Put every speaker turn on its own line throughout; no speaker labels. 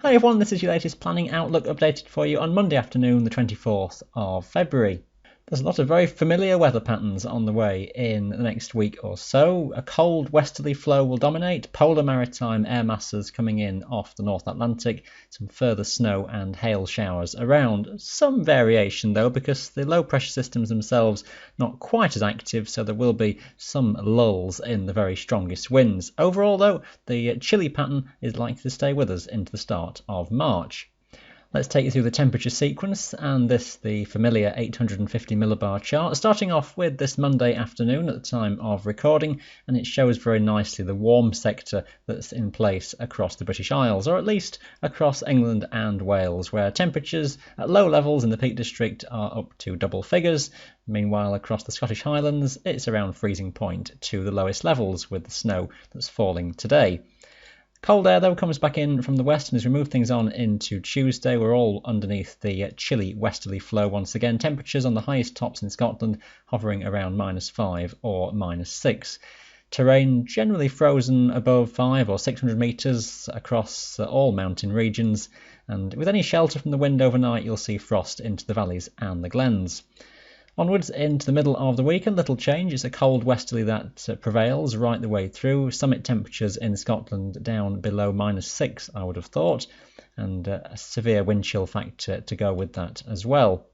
Hi everyone, this is your latest planning outlook updated for you on Monday afternoon, the 24th of February. There's a lot of very familiar weather patterns on the way in the next week or so. A cold westerly flow will dominate, polar maritime air masses coming in off the North Atlantic, some further snow and hail showers around. Some variation though, because the low pressure systems themselves not quite as active, so there will be some lulls in the very strongest winds. Overall though, the chilly pattern is likely to stay with us into the start of March. Let's take you through the temperature sequence, and this the familiar 850 millibar chart, starting off with this Monday afternoon at the time of recording, and it shows very nicely the warm sector that's in place across the British Isles, or at least across England and Wales, where temperatures at low levels in the Peak District are up to double figures. Meanwhile, across the Scottish Highlands, it's around freezing point to the lowest levels with the snow that's falling today. Cold air, though, comes back in from the west, and as we move things on into Tuesday, we're all underneath the chilly westerly flow once again. Temperatures on the highest tops in Scotland hovering around -5 or -6. Terrain generally frozen above 500 or 600 metres across all mountain regions, and with any shelter from the wind overnight, you'll see frost into the valleys and the glens. Onwards into the middle of the week, a little change. It's a cold westerly that prevails right the way through. Summit temperatures in Scotland down below -6, I would have thought, and a severe wind chill factor to go with that as well.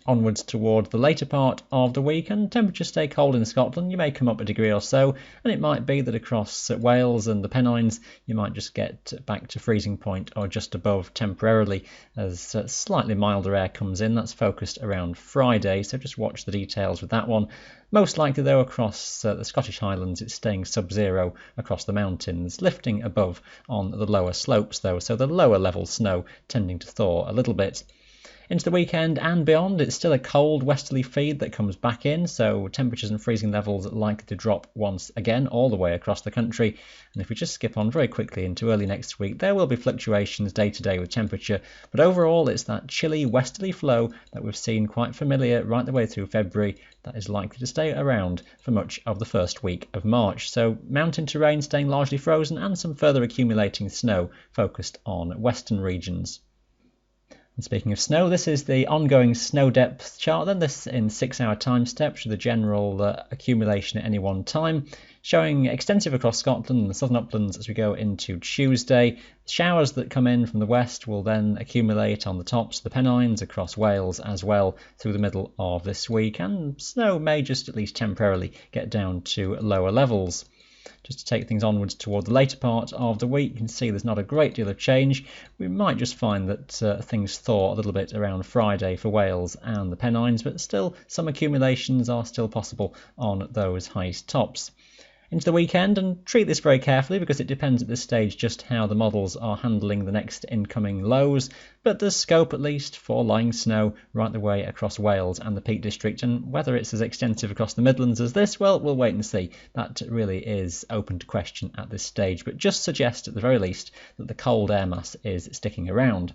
Onwards toward the later part of the week, and temperatures stay cold in Scotland. You may come up a degree or so, and it might be that across Wales and the Pennines you might just get back to freezing point or just above temporarily as slightly milder air comes in. That's focused around Friday, so just watch the details with that one. Most likely though, across the Scottish Highlands it's staying sub-zero across the mountains, lifting above on the lower slopes though, so the lower level snow tending to thaw a little bit. Into the weekend and beyond, it's still a cold westerly feed that comes back in, so temperatures and freezing levels are likely to drop once again all the way across the country. And if we just skip on very quickly into early next week, there will be fluctuations day to day with temperature, but overall it's that chilly westerly flow that we've seen quite familiar right the way through February that is likely to stay around for much of the first week of March. So mountain terrain staying largely frozen and some further accumulating snow focused on western regions. And speaking of snow, this is the ongoing snow depth chart, then this in 6-hour time steps with the general accumulation at any one time, showing extensive across Scotland and the southern uplands as we go into Tuesday. Showers that come in from the west will then accumulate on the tops of the Pennines across Wales as well through the middle of this week, and snow may just at least temporarily get down to lower levels. Just to take things onwards toward the later part of the week, you can see there's not a great deal of change. We might just find that things thaw a little bit around Friday for Wales and the Pennines, but still some accumulations are still possible on those highest tops. Into the weekend, and treat this very carefully because it depends at this stage just how the models are handling the next incoming lows, but there's scope at least for lying snow right the way across Wales and the Peak District, and whether it's as extensive across the Midlands as this, well, we'll wait and see. That really is open to question at this stage, but just suggest at the very least that the cold air mass is sticking around.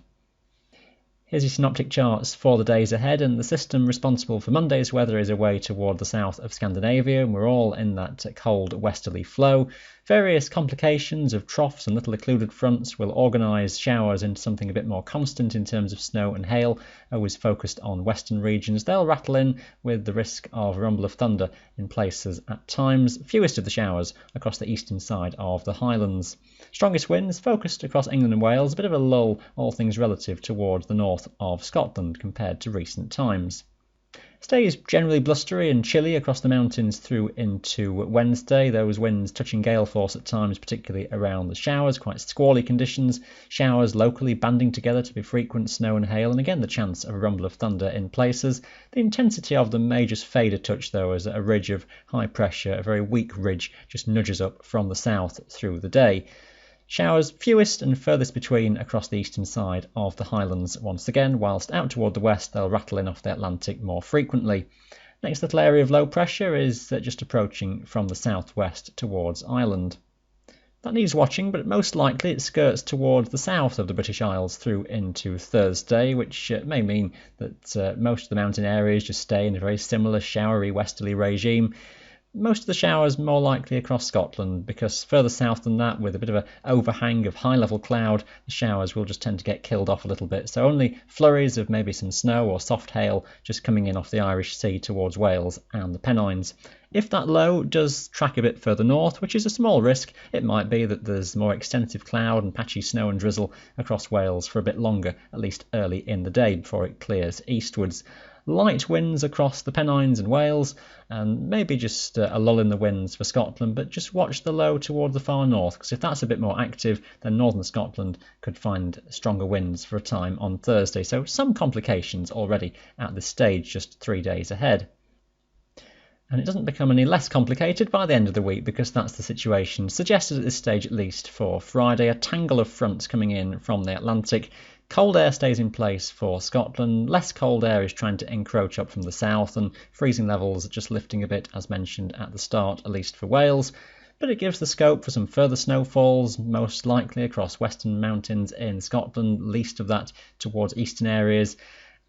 Here's your synoptic charts for the days ahead, and the system responsible for Monday's weather is away toward the south of Scandinavia, and we're all in that cold westerly flow. Various complications of troughs and little occluded fronts will organise showers into something a bit more constant in terms of snow and hail, always focused on western regions. They'll rattle in with the risk of a rumble of thunder in places at times, fewest of the showers across the eastern side of the Highlands. Strongest winds focused across England and Wales, a bit of a lull, all things relative, towards the north of Scotland compared to recent times. Stays generally blustery and chilly across the mountains through into Wednesday, those winds touching gale force at times, particularly around the showers, quite squally conditions, showers locally banding together to be frequent snow and hail, and again the chance of a rumble of thunder in places. The intensity of them may just fade a touch though, as a ridge of high pressure, a very weak ridge, just nudges up from the south through the day. Showers fewest and furthest between across the eastern side of the Highlands once again, whilst out toward the west they'll rattle in off the Atlantic more frequently. Next little area of low pressure is just approaching from the southwest towards Ireland. That needs watching, but most likely it skirts towards the south of the British Isles through into Thursday, which may mean that most of the mountain areas just stay in a very similar showery westerly regime. most of the showers more likely across Scotland, because further south than that, with a bit of an overhang of high-level cloud, the showers will just tend to get killed off a little bit. So only flurries of maybe some snow or soft hail just coming in off the Irish Sea towards Wales and the Pennines. If that low does track a bit further north, which is a small risk, it might be that there's more extensive cloud and patchy snow and drizzle across Wales for a bit longer, at least early in the day before it clears eastwards. Light winds across the Pennines and Wales, and maybe just a lull in the winds for Scotland, but just watch the low toward the far north, because if that's a bit more active, then northern Scotland could find stronger winds for a time on Thursday. So some complications already at this stage, just 3 days ahead. And it doesn't become any less complicated by the end of the week, because that's the situation suggested at this stage, at least for Friday. A tangle of fronts coming in from the Atlantic. Cold air stays in place for Scotland. Less cold air is trying to encroach up from the south, and freezing levels just lifting a bit, as mentioned at the start, at least for Wales. But it gives the scope for some further snowfalls, most likely across western mountains in Scotland, least of that towards eastern areas.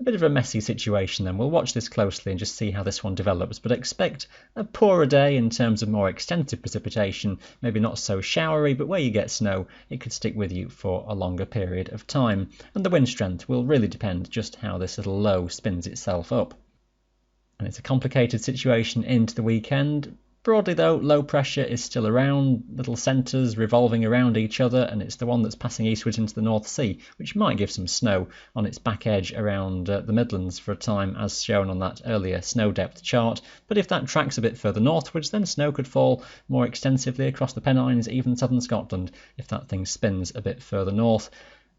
A bit of a messy situation then. We'll watch this closely and just see how this one develops, but expect a poorer day in terms of more extensive precipitation, maybe not so showery, but where you get snow, it could stick with you for a longer period of time. And the wind strength will really depend just how this little low spins itself up. And it's a complicated situation into the weekend. Broadly though, low pressure is still around, little centres revolving around each other, and it's the one that's passing eastwards into the North Sea, which might give some snow on its back edge around the Midlands for a time, as shown on that earlier snow depth chart. But if that tracks a bit further northwards, then snow could fall more extensively across the Pennines, even southern Scotland, if that thing spins a bit further north.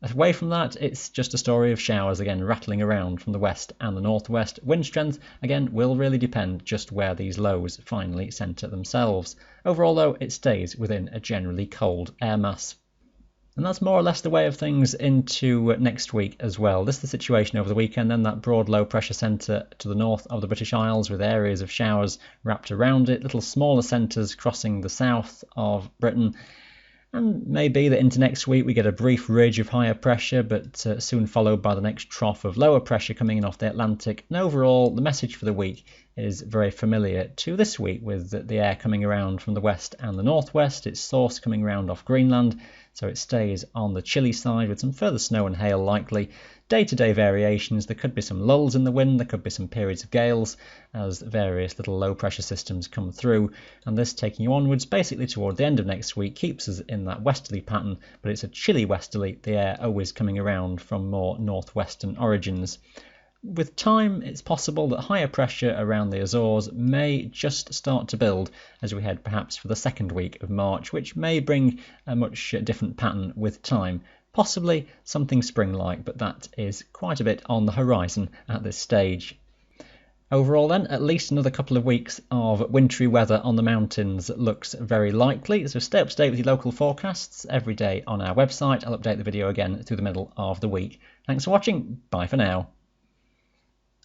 Away from that, it's just a story of showers again rattling around from the west and the northwest. Wind strength, again, will really depend just where these lows finally centre themselves. Overall, though, it stays within a generally cold air mass. And that's more or less the way of things into next week as well. This is the situation over the weekend, then that broad low pressure centre to the north of the British Isles with areas of showers wrapped around it, little smaller centres crossing the south of Britain. And maybe that into next week we get a brief ridge of higher pressure, but soon followed by the next trough of lower pressure coming in off the Atlantic. And overall, the message for the week is very familiar to this week, with the air coming around from the west and the northwest. Its source coming around off Greenland, so it stays on the chilly side with some further snow and hail likely. Day-to-day variations, there could be some lulls in the wind, there could be some periods of gales as various little low pressure systems come through, and this taking you onwards basically toward the end of next week keeps us in that westerly pattern, but it's a chilly westerly, the air always coming around from more northwestern origins. With time, it's possible that higher pressure around the Azores may just start to build as we head perhaps for the second week of March, which may bring a much different pattern with time. Possibly something spring-like, but that is quite a bit on the horizon at this stage. Overall then, at least another couple of weeks of wintry weather on the mountains looks very likely, so stay up to date with your local forecasts every day on our website. I'll update the video again through the middle of the week. Thanks for watching, bye for now.